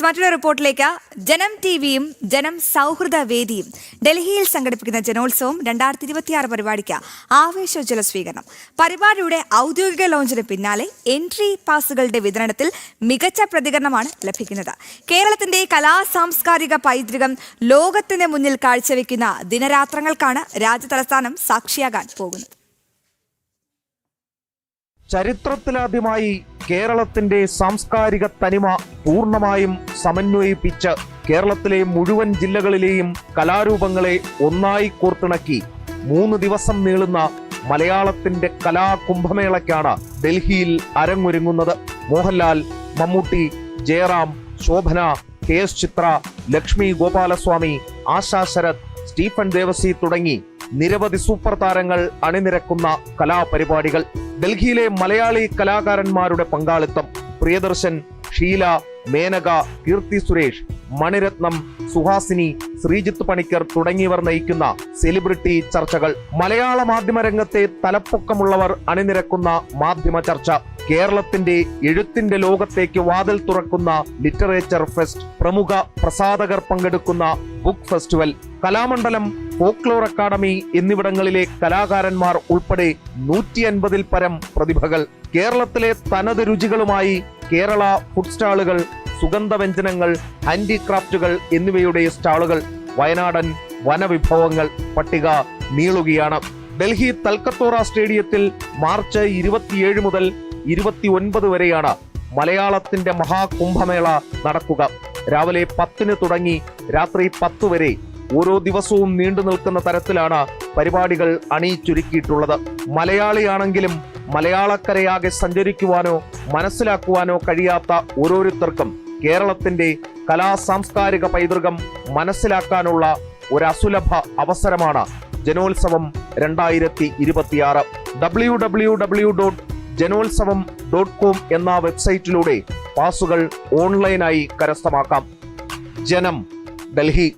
മറ്റൊരു റിപ്പോർട്ടിലേക്ക്. ജനം ടിവിയും ജനം സൗഹൃദ വേദിയും ഡൽഹിയിൽ സംഘടിപ്പിക്കുന്ന ജനോത്സവം 2026 പരിപാടിക്ക് ആവേശോജ്വല സ്വീകരണം. പരിപാടിയുടെ ഔദ്യോഗിക ലോഞ്ചിന് പിന്നാലെ എൻട്രി പാസുകളുടെ വിതരണത്തിൽ മികച്ച പ്രതികരണമാണ് ലഭിക്കുന്നത്. കേരളത്തിന്റെ സാംസ്കാരിക പൈതൃകം ലോകത്തിന് മുന്നിൽ കാഴ്ചവെക്കുന്ന ദിനരാത്രങ്ങൾക്കാണ് രാജ്യതലസ്ഥാനം സാക്ഷിയാകാൻ പോകുന്നത്. ചരിത്രത്തിലാദ്യമായി കേരളത്തിന്റെ സാംസ്കാരിക തനിമ പൂർണ്ണമായും സമന്വയിപ്പിച്ച് കേരളത്തിലെ മുഴുവൻ ജില്ലകളിലെയും കലാരൂപങ്ങളെ ഒന്നായി കോർത്തിണക്കി 3 ദിവസം നീളുന്ന മലയാളത്തിന്റെ കലാകുംഭമേളയ്ക്കാണ് ഡൽഹിയിൽ അരങ്ങൊരുങ്ങുന്നത്. മോഹൻലാൽ, മമ്മൂട്ടി, ജയറാം, ശോഭന, KS ചിത്ര, ലക്ഷ്മി ഗോപാലസ്വാമി, ആശാ ശരത്, സ്റ്റീഫൻ ദേവസി തുടങ്ങി നിരവധി സൂപ്പർ താരങ്ങൾ അണിനിരക്കുന്ന കലാപരിപാടികൾ. ഡൽഹിയിലെ മലയാളി കലാകാരന്മാരുടെ പങ്കാളിത്തം. പ്രിയദർശൻ, ഷീല, മേനക, കീർത്തി സുരേഷ്, മണിരത്നം, സുഹാസിനി, ശ്രീജിത്ത് പണിക്കർ തുടങ്ങിയവർ നയിക്കുന്ന സെലിബ്രിറ്റി ചർച്ചകൾ. മലയാള മാധ്യമരംഗത്തെ തലപ്പൊക്കമുള്ളവർ അണിനിരക്കുന്ന മാധ്യമ ചർച്ച. കേരളത്തിന്റെ എഴുത്തിന്റെ ലോകത്തേക്ക് വാതിൽ തുറക്കുന്ന ലിറ്ററേച്ചർ ഫെസ്റ്റ്. പ്രമുഖ പ്രസാധകർ പങ്കെടുക്കുന്ന book festival. Kalamandalam, folklore academy എന്നിവിടങ്ങളിലെ കലാകാരന്മാർ ഉൾപ്പെടെ 150-ൽ പരം പ്രതിഭകൾ. കേരളത്തിലെ തനത് രുചികളുമായി കേരള ഫുഡ് സ്റ്റാളുകൾ, സുഗന്ധവ്യഞ്ജനങ്ങൾ, ഹാൻഡിക്രാഫ്റ്റുകൾ എന്നിവയുടെ സ്റ്റാളുകൾ. വയനാടൻ വനവിഭവങ്ങൾ. പട്ടിക നീളുകയാണ്. ഡൽഹി തൽക്കത്തോറ സ്റ്റേഡിയത്തിൽ മാർച്ച് 27 മുതൽ 29 വരെയാണ് മലയാളത്തിന്റെ മഹാകുംഭമേള നടക്കുക. രാവിലെ 10-ന് തുടങ്ങി രാത്രി 10 വരെ ഓരോ ദിവസവും നീണ്ടു നിൽക്കുന്ന തരത്തിലാണ് പരിപാടികൾ അണിയിച്ചൊരുക്കിയിട്ടുള്ളത്. മലയാളിയാണെങ്കിലും മലയാളക്കരയാകെ സഞ്ചരിക്കുവാനോ മനസ്സിലാക്കുവാനോ കഴിയാത്ത ഓരോരുത്തർക്കും കേരളത്തിന്റെ സാംസ്കാരിക പൈതൃകം മനസ്സിലാക്കാനുള്ള ഒരു അസുലഭ അവസരമാണ് ജനോത്സവം 2026. www.janotsavam.com എന്ന വെബ്സൈറ്റിലൂടെ പാസുകൾ ഓൺലൈനായി കരസ്ഥമാക്കാം. ജനം, ഡൽഹി.